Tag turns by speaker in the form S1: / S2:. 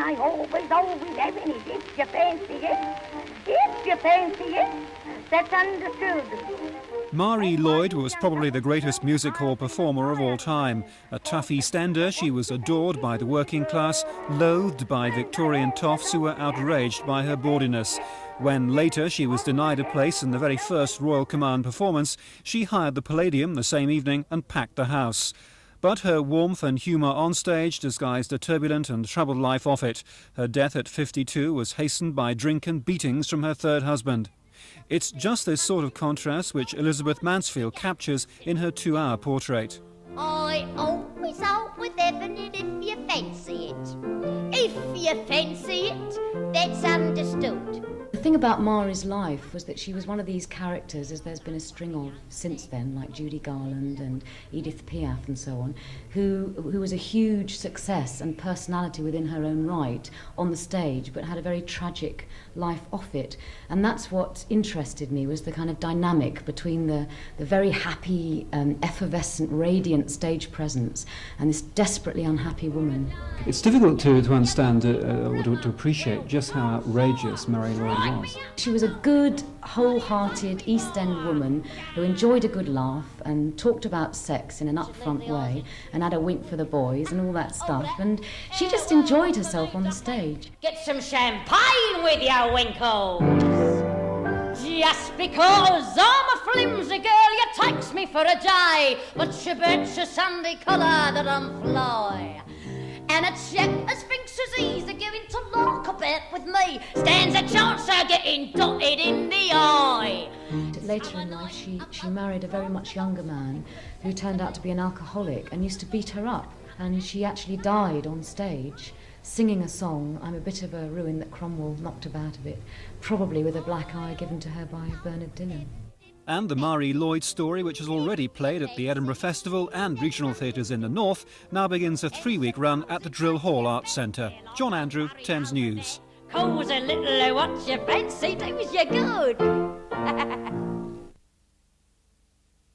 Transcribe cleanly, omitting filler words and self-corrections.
S1: I always having it. If you fancy it, if you fancy it, that's understood.
S2: Marie Lloyd was probably the greatest music hall performer of all time. A tough East Ender, she was adored by the working class, loathed by Victorian toffs who were outraged by her bawdiness. When later she was denied a place in the very first Royal Command performance, she hired the Palladium the same evening and packed the house. But her warmth and humour on stage disguised a turbulent and troubled life off it. Her death at 52 was hastened by drink and beatings from her third husband. It's just this sort of contrast which Elizabeth Mansfield captures in her 2-hour portrait.
S3: I always out with heaven if you fancy it. If you fancy it, that's understood.
S4: The thing about Marie's life was that she was one of these characters, as there's been a string of since then, like Judy Garland and Edith Piaf and so on, who was a huge success and personality within her own right on the stage, but had a very tragic life off it. And that's what interested me, was the kind of dynamic between the very happy, effervescent, radiant stage presence and this desperately unhappy woman.
S2: It's difficult to understand or to appreciate just how outrageous Marie Lloyd was.
S4: She was a good, wholehearted East End woman who enjoyed a good laugh and talked about sex in an upfront way and had a wink for the boys and all that stuff, and she just enjoyed herself on the stage.
S3: Get some champagne with you, Winkles. Just because I'm a flimsy girl, you takes me for a jay, but you bet your Sunday colour that I'm fly. And a chap as thinks as he's going to lock a bet with me stands a chance of getting dotted in the eye.
S4: Later in life, she married a very much younger man who turned out to be an alcoholic and used to beat her up. And she actually died on stage singing a song, I'm a Bit of a Ruin, that Cromwell knocked about a bit, probably with a black eye given to her by Bernard Dillon.
S2: And the Marie Lloyd story, which has already played at the Edinburgh Festival and regional theatres in the north, now begins a 3-week run at the Drill Hall Arts Centre. John Andrew, Thames News.
S3: Cause a little what you fancy, do you good.